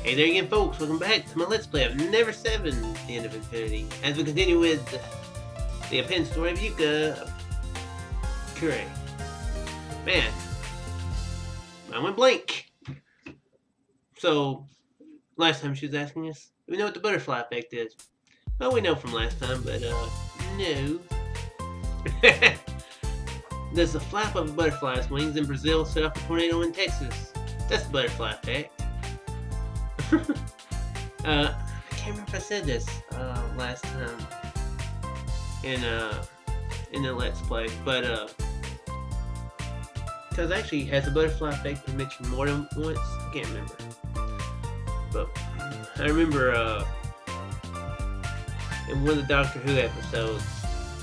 Hey there again, folks. Welcome back to my Let's Play of Never7, The End of Infinity. As we continue with the appended story of Yuka. Kure. Man, I went blank. So, last time she was asking us, do we know what the butterfly effect is? Well, we know from last time, but, no. Does the flap of a butterfly's wings in Brazil set off a tornado in Texas? That's the butterfly effect. I can't remember if I said this last time in the Let's Play, but because actually has the butterfly effect been mentioned more than once? I can't remember, but I remember in one of the Doctor Who episodes,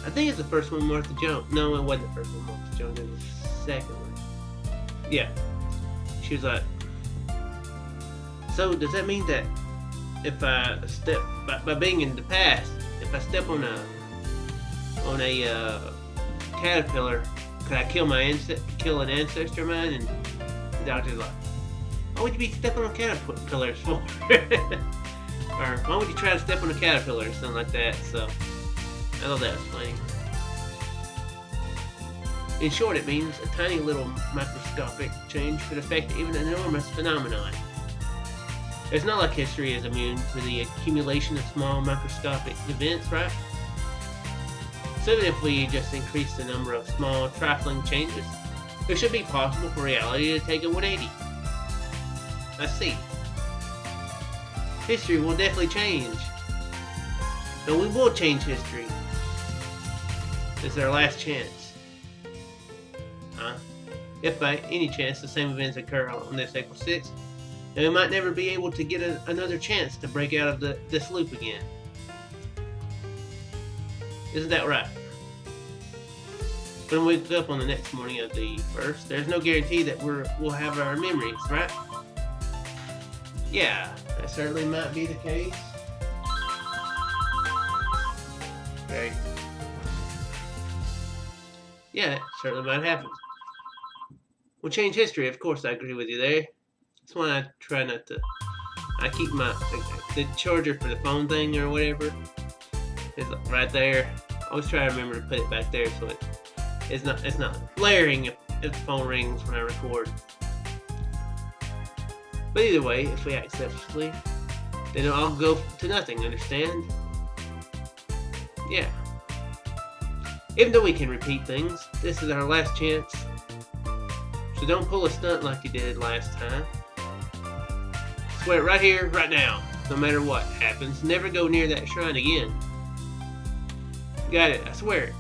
I think it's the first one, Martha Jones. No, it wasn't the first one, Martha Jones. It was the second one. Yeah, she was like, so does that mean that if I step by being in the past, if I step on a caterpillar, could I kill an ancestor of mine? And the doctor's like, why would you be stepping on caterpillars for? Or why would you try to step on a caterpillar or something like that? So I thought that was funny. In short, it means a tiny little microscopic change could affect even an enormous phenomenon. It's not like history is immune to the accumulation of small microscopic events, right? So even if we just increase the number of small, trifling changes, it should be possible for reality to take a 180. I see. History will definitely change. And we will change history. This is our last chance. If by any chance the same events occur on this April 6th, and we might never be able to get another chance to break out of this loop again. Isn't that right? When we wake up on the next morning of the 1st, there's no guarantee that we'll have our memories, right? Yeah, that certainly might be the case. Okay. Yeah, that certainly might happen. We'll change history, of course, I agree with you there. That's why I try not to. I keep the charger for the phone thing or whatever is right there. I always try to remember to put it back there so it's not blaring if the phone rings when I record. But either way, if we act selfishly, then it'll all go to nothing. Understand? Yeah. Even though we can repeat things, this is our last chance. So don't pull a stunt like you did last time. Swear it right here, right now. No matter what happens, never go near that shrine again. Got it, I swear it.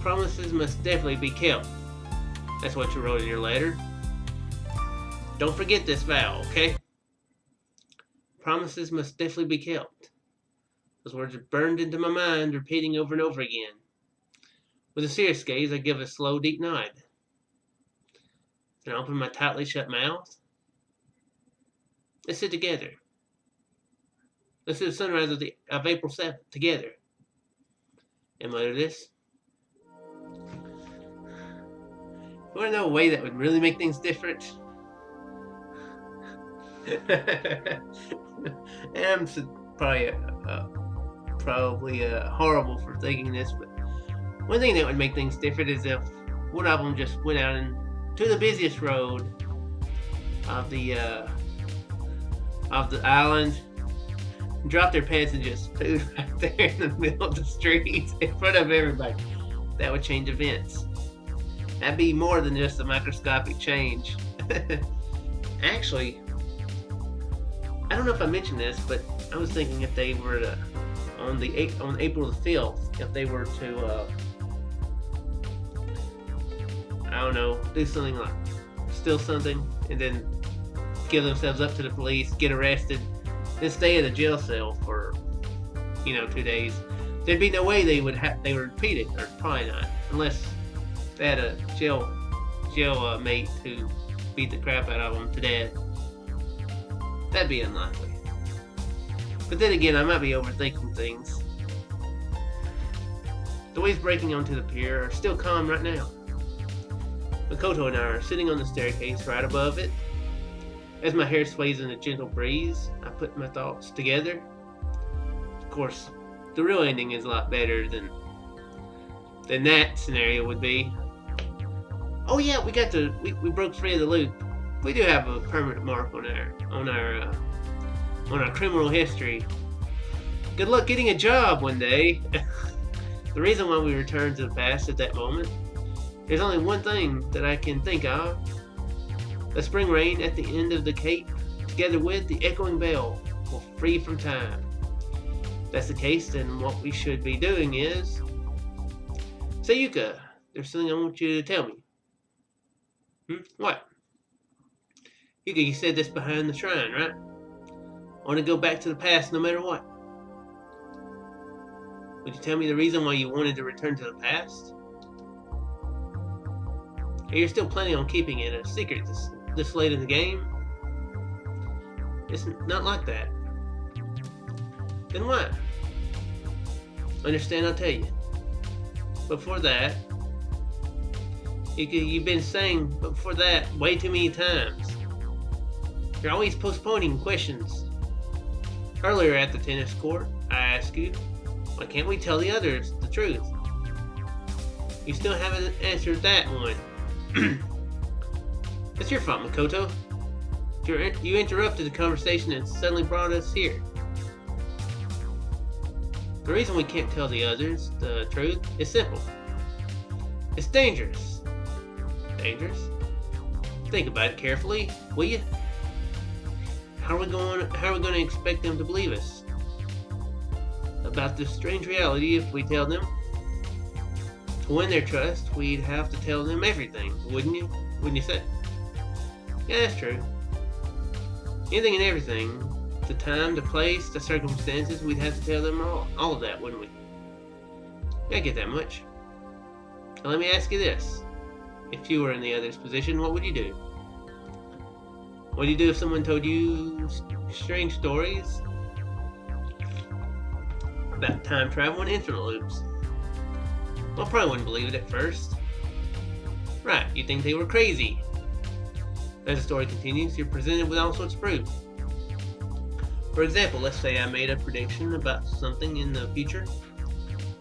Promises must definitely be kept. That's what you wrote in your letter. Don't forget this vow, okay? Promises must definitely be kept. Those words are burned into my mind, repeating over and over again. With a serious gaze, I give a slow, deep nod. Then I open my tightly shut mouth. Let's sit together. Let's see the sunrise of April 7th together. And mutter this. You want to know a way that would really make things different? I'm probably horrible for thinking this, but one thing that would make things different is if one of them just went out to the busiest road of the island, drop their pants and just poo right there in the middle of the street in front of everybody. That would change events. That'd be more than just a microscopic change. Actually, I don't know if I mentioned this, but I was thinking if they were to, on April the 5th, if they were to, I don't know, do something like steal something and then give themselves up to the police, get arrested, then stay in a jail cell for, 2 days. There'd be no way they would repeat it, or probably not, unless they had a jail mate who beat the crap out of them to death. That'd be unlikely. But then again, I might be overthinking things. The waves breaking onto the pier are still calm right now. Makoto and I are sitting on the staircase right above it. As my hair sways in a gentle breeze, I put my thoughts together. Of course, the real ending is a lot better than that scenario would be. Oh yeah, we broke free of the loop. We do have a permanent mark on our criminal history. Good luck getting a job one day. The reason why we returned to the past at that moment, there's only one thing that I can think of. The spring rain at the end of the cape, together with the echoing bell, will free from time. If that's the case, then what we should be doing is... Say, Yuka, there's something I want you to tell me. What? Yuka, you said this behind the shrine, right? I want to go back to the past no matter what. Would you tell me the reason why you wanted to return to the past? Or you're still planning on keeping it a secret this late in the game? It's not like that. Then what? Understand, I'll tell you. Before that, you've been saying before that way too many times. You're always postponing questions. Earlier at the tennis court, I asked you, why can't we tell the others the truth? You still haven't answered that one. It's your fault, Makoto. You interrupted the conversation and suddenly brought us here. The reason we can't tell the others the truth is simple. It's dangerous. Dangerous? Think about it carefully, will you? How are we going to expect them to believe us about this strange reality if we tell them? To win their trust, we'd have to tell them everything, wouldn't you? Wouldn't you say? Yeah, that's true. Anything and everything. The time, the place, the circumstances, we'd have to tell them all of that, wouldn't we? I get that much. Now let me ask you this. If you were in the other's position, what would you do? What would you do if someone told you strange stories about time travel and infinite loops? Well, probably wouldn't believe it at first. Right, you think they were crazy. As the story continues, you're presented with all sorts of proof. For example, let's say I made a prediction about something in the future,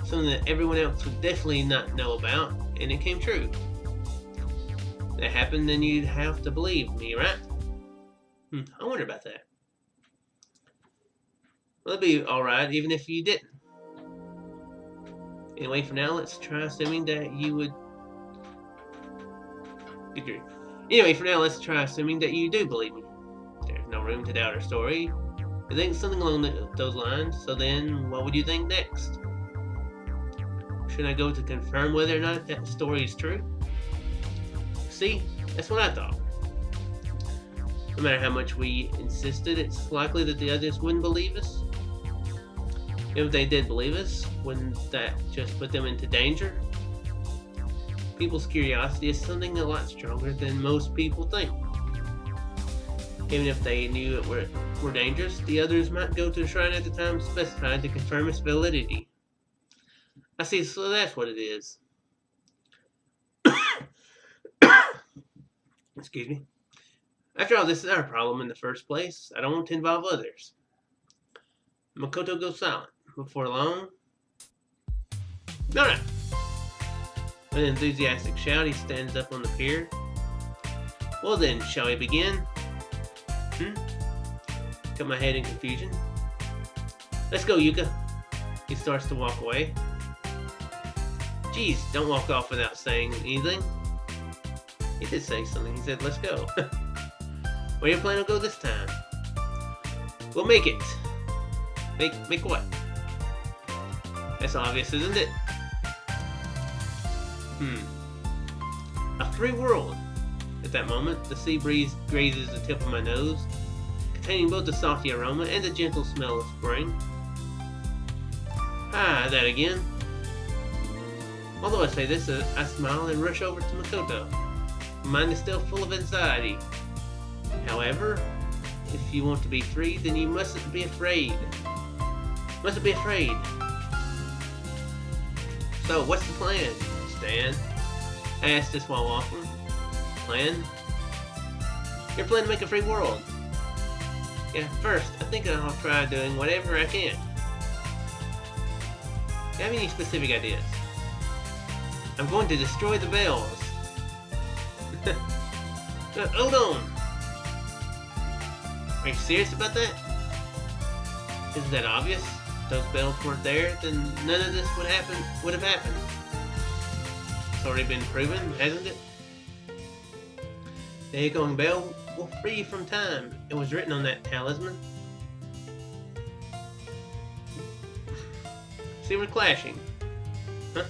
something that everyone else would definitely not know about, and it came true. That happened, then you'd have to believe me, right? I wonder about that. Well, it'd be alright even if you didn't. Anyway, for now, let's try assuming that you would agree. Anyway, for now, let's try assuming that you do believe me. There's no room to doubt our story. You think something along those lines, so then what would you think next? Should I go to confirm whether or not that story is true? See, that's what I thought. No matter how much we insisted, it's likely that the others wouldn't believe us. If they did believe us, wouldn't that just put them into danger? People's curiosity is something a lot stronger than most people think. Even if they knew it were dangerous, the others might go to the shrine at the time specified to confirm its validity. I see, so that's what it is. Excuse me. After all, this is our problem in the first place. I don't want to involve others. Makoto goes silent. Before long... Alright. With an enthusiastic shout, he stands up on the pier. Well then, shall we begin? Got my head in confusion. Let's go, Yuka. He starts to walk away. Geez, don't walk off without saying anything. He did say something. He said, let's go. Where do you plan to go this time? We'll make it. Make what? That's obvious, isn't it? A free world. At that moment, the sea breeze grazes the tip of my nose, containing both the salty aroma and the gentle smell of spring. Ah, that again. Although I say this, I smile and rush over to Makoto. My mind is still full of anxiety. However, if you want to be free, then you mustn't be afraid. Mustn't be afraid. So, what's the plan, Stan? I asked this while walking. Plan? Your plan to make a free world. Yeah, first, I think I'll try doing whatever I can. Do you have any specific ideas? I'm going to destroy the bells. Hold on. Are you serious about that? Isn't that obvious? If those bells weren't there, then none of this would have happened. It's already been proven, hasn't it? The echoing bell will free you from time. It was written on that talisman. See, we're clashing. Huh?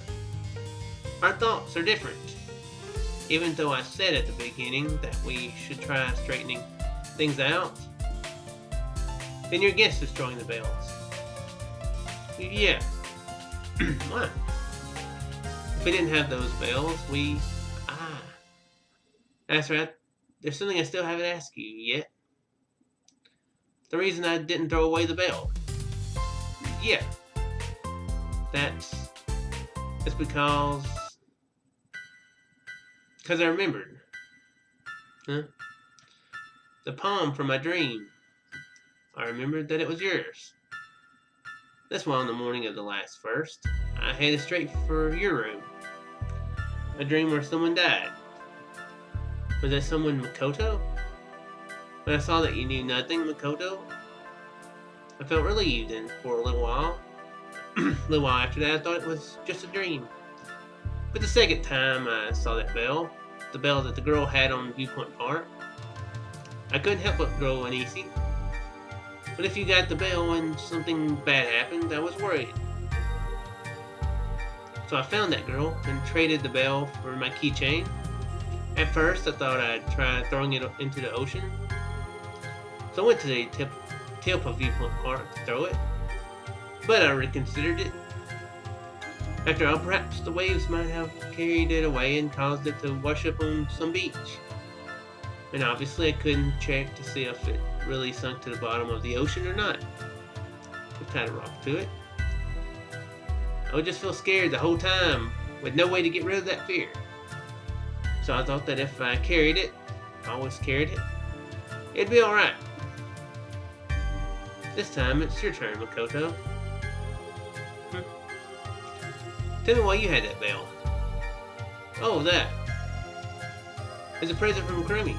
Our thoughts are different. Even though I said at the beginning that we should try straightening things out, then you're against destroying the bells. Yeah. Why? If we didn't have those bells, that's right. There's something I still haven't asked you yet. The reason I didn't throw away the bell. Yeah. It's because I remembered. Huh? The poem from my dream. I remembered that it was yours. That's why on the morning of the last first, I headed straight for your room. A dream where someone died. Was that someone Makoto? When I saw that you knew nothing, Makoto, I felt relieved, and for a little while after that, I thought it was just a dream. But the second time I saw that bell, the bell that the girl had on Viewpoint Park, I couldn't help but grow uneasy. But if you got the bell and something bad happened, I was worried. So I found that girl and traded the bell for my keychain. At first, I thought I'd try throwing it into the ocean. So I went to the tip of Viewpoint Park to throw it. But I reconsidered it. After all, perhaps the waves might have carried it away and caused it to wash up on some beach. And obviously I couldn't check to see if it really sunk to the bottom of the ocean or not. It tied a rock to it. I would just feel scared the whole time, with no way to get rid of that fear. So I thought that if I carried it, always carried it, it'd be alright. This time it's your turn, Makoto. Tell me why you had that bell. Oh, that. It's a present from Kurumi.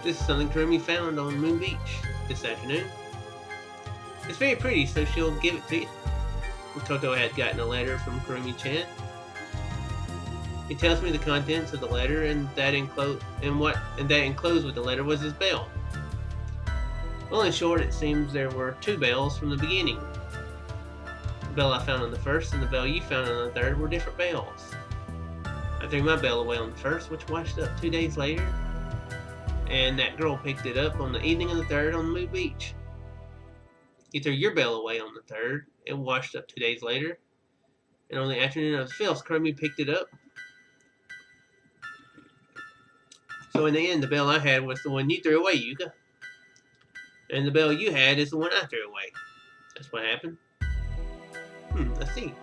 This is something Kurumi found on Moon Beach this afternoon. It's very pretty, so she'll give it to you. Makoto had gotten a letter from Kurumi-chan. He tells me the contents of the letter, and that enclosed with the letter was his bell. Well, in short, it seems there were two bells from the beginning. The bell I found on the first and the bell you found on the third were different bells. I threw my bell away on the first, which washed up 2 days later, and that girl picked it up on the evening of the third on the Moon Beach. You threw your bell away on the third, it washed up 2 days later, and on the afternoon of the fifth, Kurumi picked it up. So in the end, the bell I had was the one you threw away, Yuka. And the bell you had is the one I threw away. That's what happened. I see.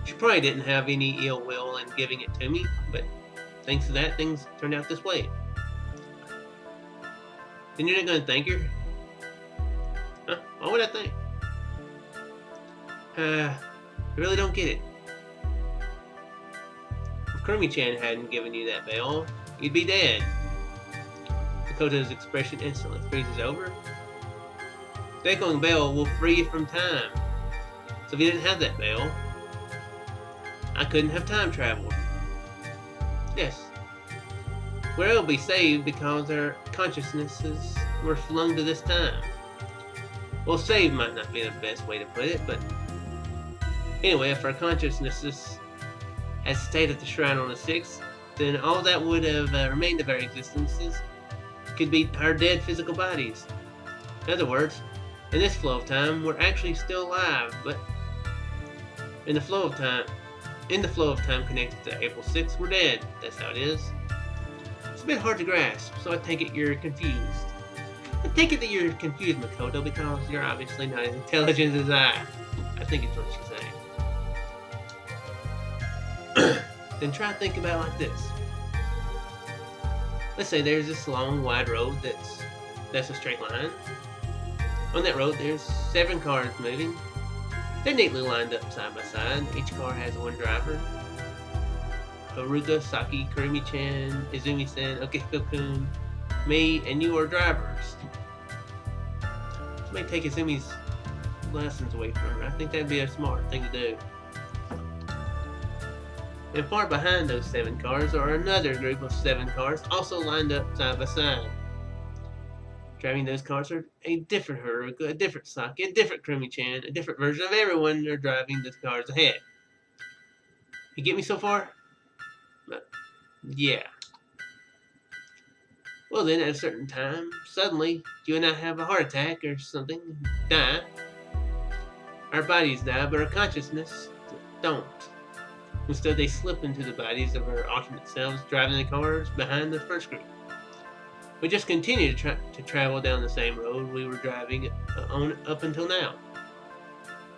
She probably didn't have any ill will in giving it to me, but thanks to that, things turned out this way. Then you're not going to thank her? Huh? Why would I think? I really don't get it. If Kurumi-chan hadn't given you that bell, you'd be dead. Makoto's expression instantly freezes over. The echoing bell will free you from time. So if you didn't have that bell, I couldn't have time traveled. Yes. We're able to be saved because our consciousnesses were flung to this time. Well, saved might not be the best way to put it, but anyway, if our consciousnesses had stayed at the shrine on the 6th, then all that would have remained of our existences could be our dead physical bodies. In other words, in this flow of time, we're actually still alive, but in the flow of time connected to April 6th, we're dead. That's how it is. It's a bit hard to grasp, so I take it you're confused. I take it that you're confused, Makoto, because you're obviously not as intelligent as I think it's what she's saying. Then try to think about it like this. Let's say there's this long, wide road that's That's a straight line. On that road, there's 7 cars moving. They're neatly lined up side by side. Each car has one driver. Haruka, Saki, Kurumi-chan, Izumi-san, Okiko-kun, me, and you are drivers. This may take Izumi's lessons away from her. I think that'd be a smart thing to do. And far behind those 7 cars are another group of 7 cars, also lined up side by side. Driving those cars are a different Haruka, a different Saki, a different Kurumi-chan, a different version of everyone they're driving those cars ahead. You get me so far? Yeah. Well then, at a certain time, suddenly, you and I have a heart attack or something, die. Our bodies die, but our consciousness don't. Instead, they slip into the bodies of our alternate selves, driving the cars behind the first group. We just continue to travel down the same road we were driving on up until now.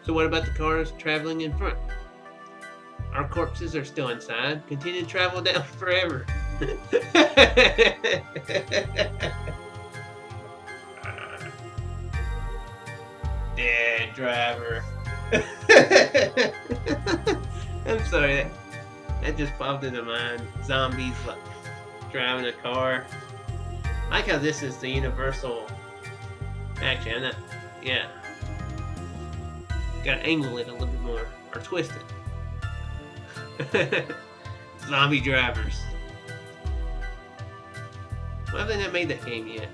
So what about the cars traveling in front? Our corpses are still inside, continue to travel down forever. Dead driver. I'm sorry, that just popped into mind. Zombies like driving a car. I like how this is the universal. Actually, I'm not. Yeah. Gotta angle it a little bit more. Or twist it. Zombie drivers. Why have they not made that game yet?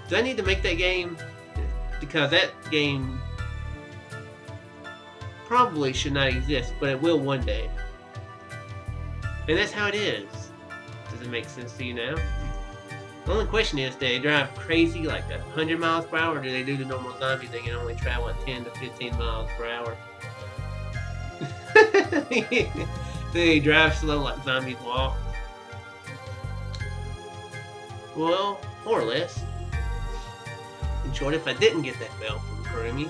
Do I need to make that game? Because that game probably should not exist, but it will one day. And that's how it is. Does it make sense to you now? The only question is, do they drive crazy like 100 miles per hour, or do they do the normal zombie thing and only travel at 10 to 15 miles per hour? Do they drive slow like zombies walk? Well, more or less. In short, if I didn't get that bell from Kurumi,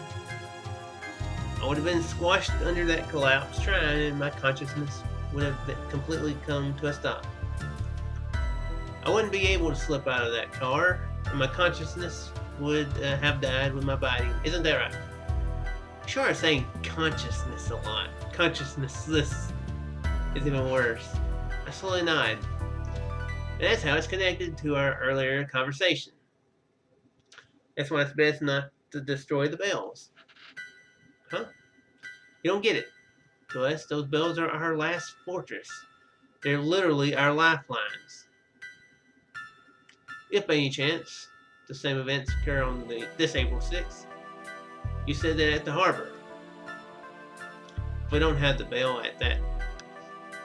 I would have been squashed under that collapsed train and my consciousness would have completely come to a stop. I wouldn't be able to slip out of that car, and my consciousness would have died with my body. Isn't that right? Sure, I'm saying consciousness a lot. Consciousnessless is even worse. I slowly nod. And that's how it's connected to our earlier conversation. That's why it's best not to destroy the bells. Huh? You don't get it. To us, those bells are our last fortress. They're literally our lifelines. If by any chance the same events occur on this April 6th, you said that at the harbor. If we don't have the bell at that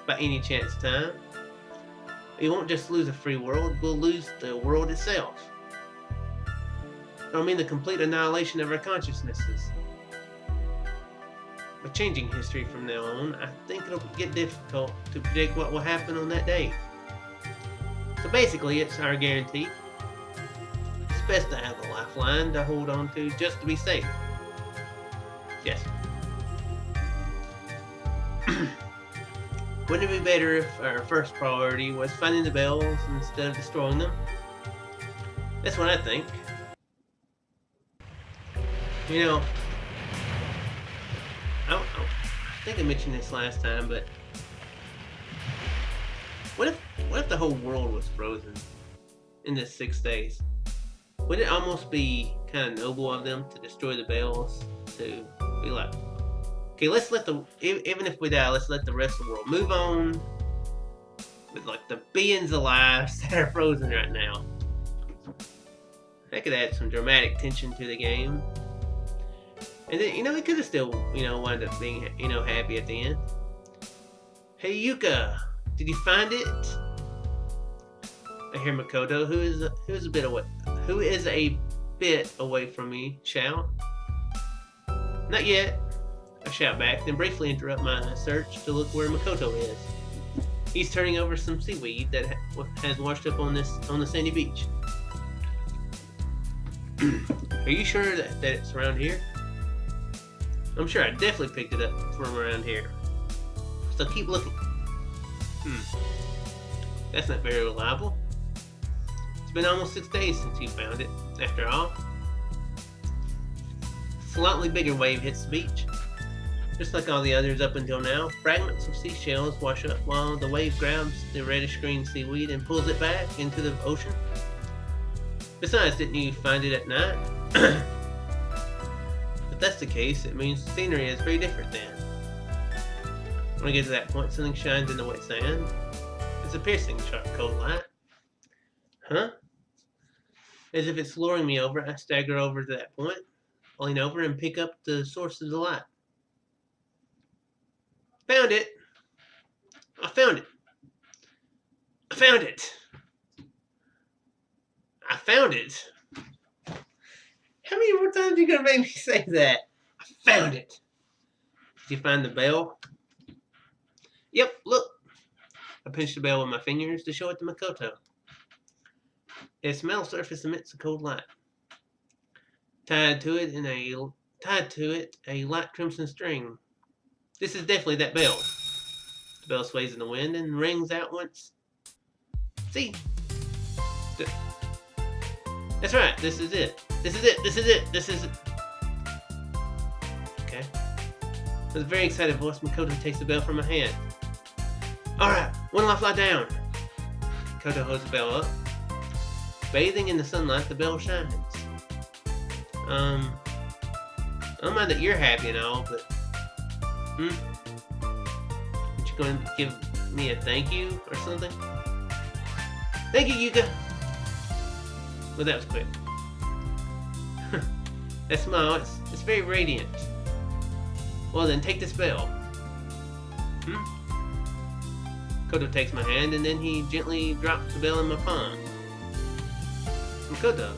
by any chance time, we won't just lose a free world, we'll lose the world itself. I don't mean the complete annihilation of our consciousnesses. By changing history from now on, I think it'll get difficult to predict what will happen on that day. So basically, it's our guarantee. It's best to have a lifeline to hold on to just to be safe. Yes. Wouldn't it be better if our first priority was finding the bells instead of destroying them? That's what I think. You know, I think I mentioned this last time, but what if the whole world was frozen in this 6 days? Would it almost be kind of noble of them to destroy the bells, to be like, okay, let's let even if we die, let's let the rest of the world move on with like the billions of lives that are frozen right now. That could add some dramatic tension to the game. And then, it could have still, wound up being, happy at the end. Hey, Yuka, did you find it? I hear Makoto, who is a bit away from me, shout. Not yet, I shout back, then briefly interrupt my search to look where Makoto is. He's turning over some seaweed that has washed up on the sandy beach. Are you sure that it's around here? I'm sure I definitely picked it up from around here. So keep looking. That's not very reliable. It's been almost 6 days since you found it. After all, slightly bigger wave hits the beach. Just like all the others up until now, fragments of seashells wash up while the wave grabs the reddish-green seaweed and pulls it back into the ocean. Besides, didn't you find it at night? If that's the case, it means the scenery is very different then. When I get to that point, something shines in the wet sand. It's a piercing, sharp, cold light. Huh? As if it's luring me over, I stagger over to that point, lean over and pick up the source of the light. Found it! I found it! I found it! I found it! How many more times are you gonna make me say that? I found it! Did you find the bell? Yep, look! I pinched the bell with my fingers to show it to Makoto. Its metal surface emits a cold light. Tied to it a light crimson string. This is definitely that bell. The bell sways in the wind and rings out once. See? That's right, this is it. This is it, this is it, this is it. Okay. With a very excited voice, Makoto takes the bell from my hand. Alright, one life lie down. Makoto holds the bell up. Bathing in the sunlight, the bell shines. I don't mind that you're happy and all, but aren't you going to give me a thank you or something? Thank you, Yuka! Well, that was quick. That smile, it's very radiant. Well then, take this bell. Makoto takes my hand and then he gently drops the bell in my palm. Makoto,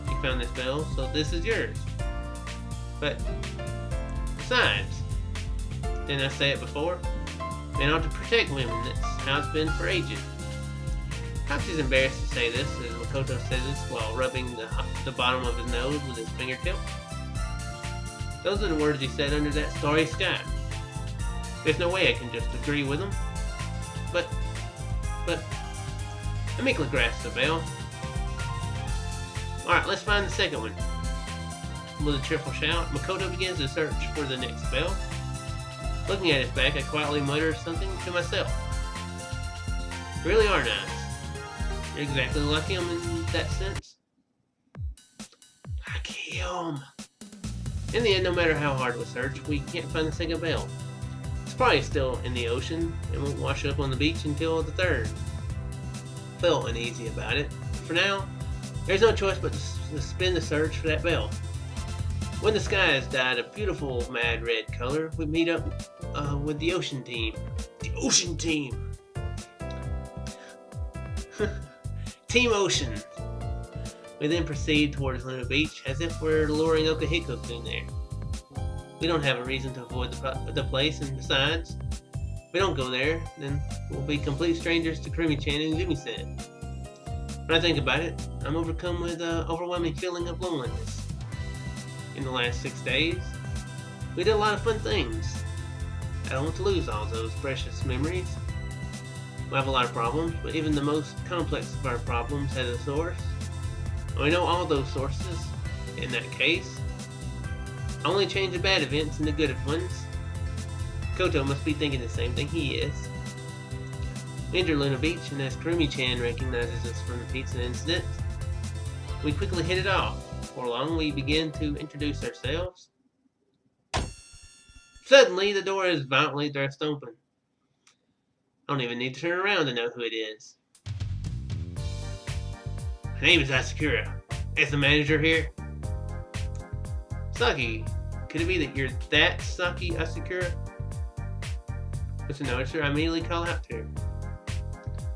you found this bell, so this is yours. But, besides, didn't I say it before? Man ought to protect women, that's how it's been for ages. Perhaps he's embarrassed to say this, as Makoto says this while rubbing the bottom of his nose with his fingertip. Those are the words he said under that starry sky. There's no way I can just agree with him. But, I meekly grasp the bell. Alright, let's find the second one. With a cheerful shout, Makoto begins to search for the next bell. Looking at its back, I quietly mutter something to myself. You really are nice. You're exactly like him in that sense. Like him. In the end, no matter how hard we search, we can't find the second bell. It's probably still in the ocean and won't wash up on the beach until the third. Felt uneasy about it. For now, there's no choice but to spin the search for that bell. When the sky has dyed a beautiful mad red color, we meet up with the ocean team. The ocean team! Team Ocean! We then proceed towards Luna Beach as if we're luring Okahiko in there. We don't have a reason to avoid the place, and besides, if we don't go there, then we'll be complete strangers to Krimi-chan and Jimmy-san. When I think about it, I'm overcome with an overwhelming feeling of loneliness. In the last 6 days, we did a lot of fun things. I don't want to lose all those precious memories. We have a lot of problems, but even the most complex of our problems has a source. And we know all those sources. In that case, I only change the bad events into good ones. Koto must be thinking the same thing he is. We enter Luna Beach, and as Krimi-chan recognizes us from the pizza incident, we quickly hit it off. Before long, we begin to introduce ourselves. Suddenly, the door is violently thrust open. I don't even need to turn around to know who it is. My name is Asakura. Is the manager here? Saki, could it be that you're that Saki Asakura? With a noticer, I immediately call out to her.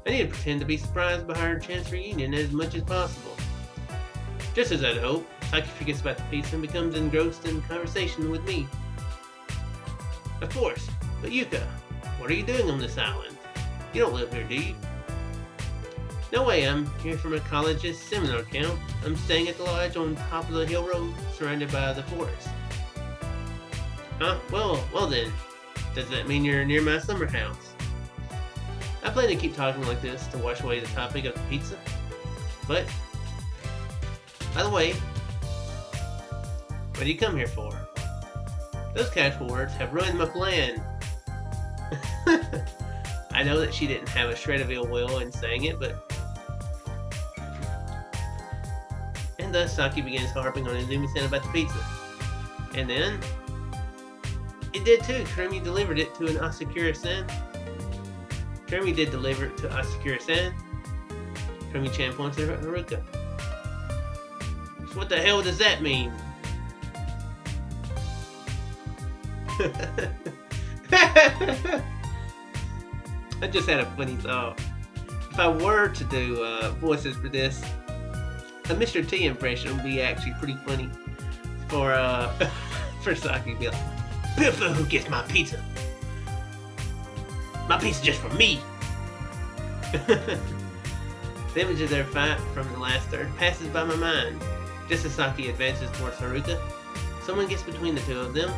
I need to pretend to be surprised by our chance reunion as much as possible. Just as I'd hope, Saki forgets about the pizza and becomes engrossed in conversation with me. Of course, but Yuka, what are you doing on this island? You don't live here, do you? No way, I'm here for my college's seminar camp. I'm staying at the lodge on top of the hill road, surrounded by the forest. Huh? Well then, does that mean you're near my summer house? I plan to keep talking like this to wash away the topic of the pizza. But, by the way, what do you come here for? Those casual words have ruined my plan. I know that she didn't have a shred of ill will in saying it, but... And thus Saki begins harping on Izumi-san about the pizza. And then... It did too. Kurumi delivered it to an Asakura-san. Kurumi did deliver it to Asakura-san. Kurumi-chan points at Haruka. So what the hell does that mean? I just had a funny thought. If I were to do voices for this, a Mr. T impression would be actually pretty funny for for Saki to be like, "Beautiful, who gets my pizza? My pizza just for me." The image of their fight from the last third passes by my mind. Just as Saki advances towards Haruka, someone gets between the two of them.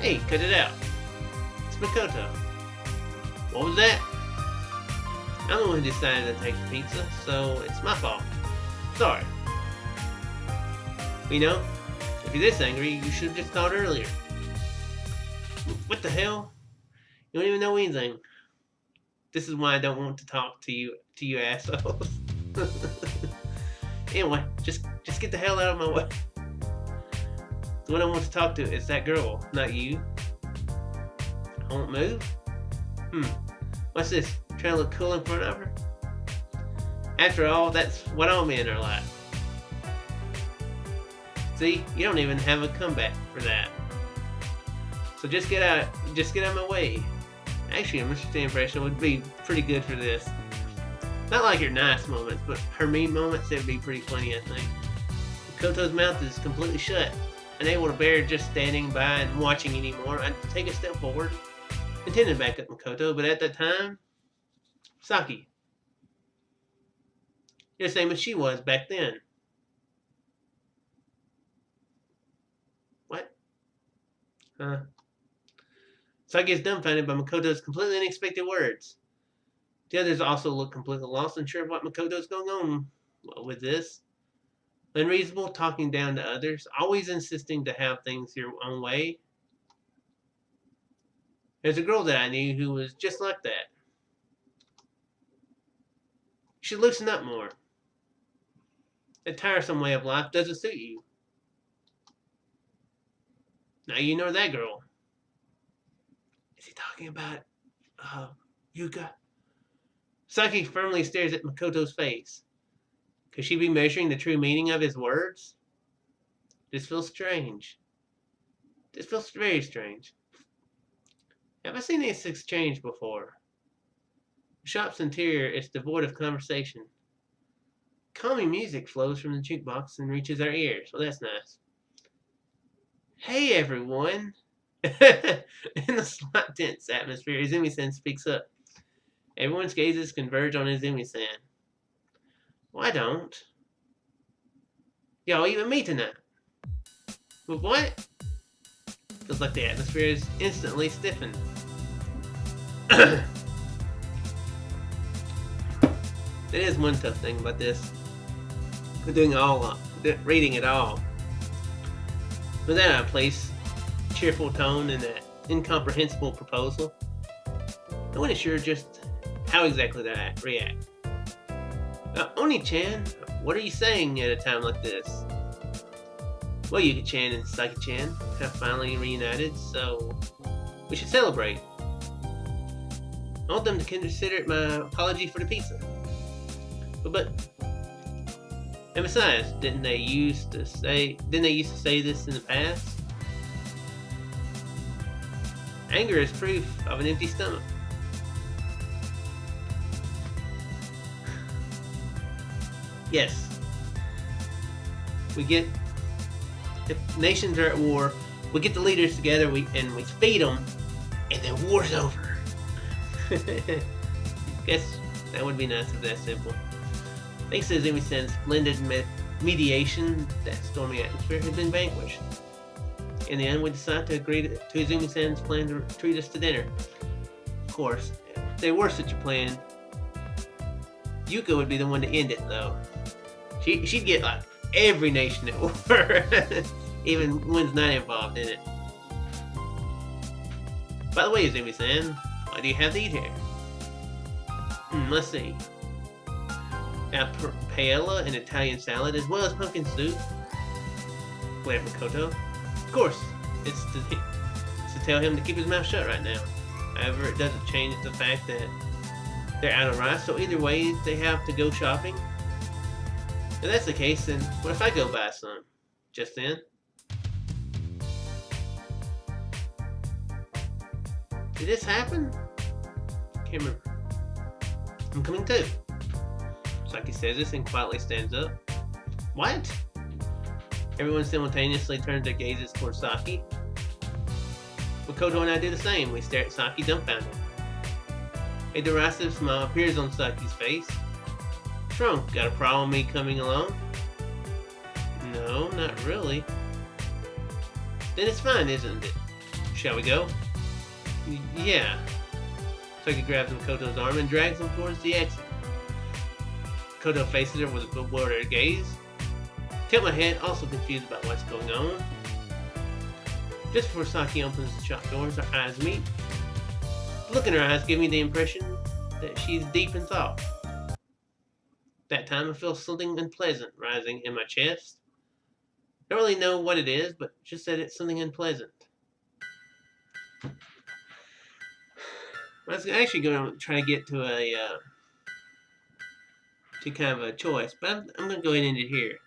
Hey, cut it out. It's Makoto. What was that? I'm the one who decided to take the pizza, so it's my fault. Sorry. You know, if you're this angry, you should have just called earlier. What the hell? You don't even know anything. This is why I don't want to talk to you assholes. Anyway, just get the hell out of my way. The one I want to talk to is that girl, not you. I won't move? What's this? Trying to look cool in front of her? After all, that's what all men are like. See, you don't even have a comeback for that. So just get out of my way. Actually, a Mr. T impression would be pretty good for this. Not like her nice moments, but her mean moments, it would be pretty funny, I think. Makoto's mouth is completely shut, unable to bear just standing by and watching anymore. I'd take a step forward, intended to back up Makoto, but at that time, Saki. You're the same as she was back then. What? Huh? Saki is dumbfounded by Makoto's completely unexpected words. The others also look completely lost, unsure of what Makoto's going on with this. Unreasonable, talking down to others, always insisting to have things your own way. There's a girl that I knew who was just like that. You should loosen up more. That tiresome way of life doesn't suit you. Now you know that girl. Is he talking about Yuka? Saki firmly stares at Makoto's face. Could she be measuring the true meaning of his words? This feels strange. This feels very strange. Have I seen this exchange before? The shop's interior is devoid of conversation. Calming music flows from the jukebox and reaches our ears. Well, that's nice. Hey, everyone. In the slight tense atmosphere, Izumi-san speaks up. Everyone's gazes converge on Izumi-san. Why don't y'all even me tonight? But what? Feels like the atmosphere is instantly stiffened. That is one tough thing about this. Reading it all. Without out of place, cheerful tone, and that incomprehensible proposal. No one is sure just how exactly to react. Oni-chan, what are you saying at a time like this? Well, Yuka-chan and Saki-chan have finally reunited, so we should celebrate. I want them to consider it my apology for the pizza. But and besides, didn't they used to say this in the past? Anger is proof of an empty stomach. Yes. If nations are at war, we get the leaders together, and we feed them, and then war's over. Guess that would be nice if that's simple. Thanks to Izumi-san's splendid mediation, that stormy atmosphere has been vanquished. In the end, we decide to agree to Izumi-san's plan to treat us to dinner. Of course, if there were such a plan, Yuka would be the one to end it, though. She'd get like every nation at war, even one's not involved in it. By the way, Izumi-san, why do you have to eat here? Let's see. A paella and Italian salad, as well as pumpkin soup. Wait, Makoto. Of course, it's to tell him to keep his mouth shut right now. However, it doesn't change the fact that they're out of rice, so either way, they have to go shopping. If that's the case, then what if I go buy some? Just then? Did this happen? Can't remember. I'm coming too. Saki says this and quietly stands up. What? Everyone simultaneously turns their gazes towards Saki. Makoto and I do the same. We stare at Saki dumbfounded. A derisive smile appears on Saki's face. Trunk, got a problem with me coming along? No, not really. Then it's fine, isn't it? Shall we go? Yeah. Saki grabs Makoto's arm and drags him towards the exit. Makoto faces her with a bewildered gaze. Tilt my head, also confused about what's going on. Just before Saki opens the shop doors, our eyes meet. The look in her eyes gives me the impression that she's deep in thought. That time I feel something unpleasant rising in my chest. I don't really know what it is, but just that it's something unpleasant. I was actually going to try to get to to kind of a choice, but I'm going to go ahead and end it here.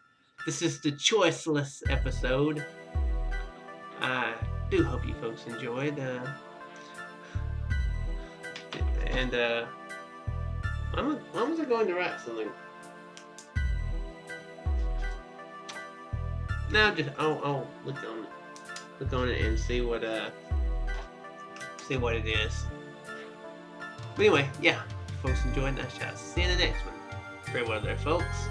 This is the choiceless episode. I do hope you folks enjoyed. When was I going to write something? Now I'll look on it and see what it is. But anyway, yeah, if folks enjoyed, nice shots. See you in the next one. Very well there, folks.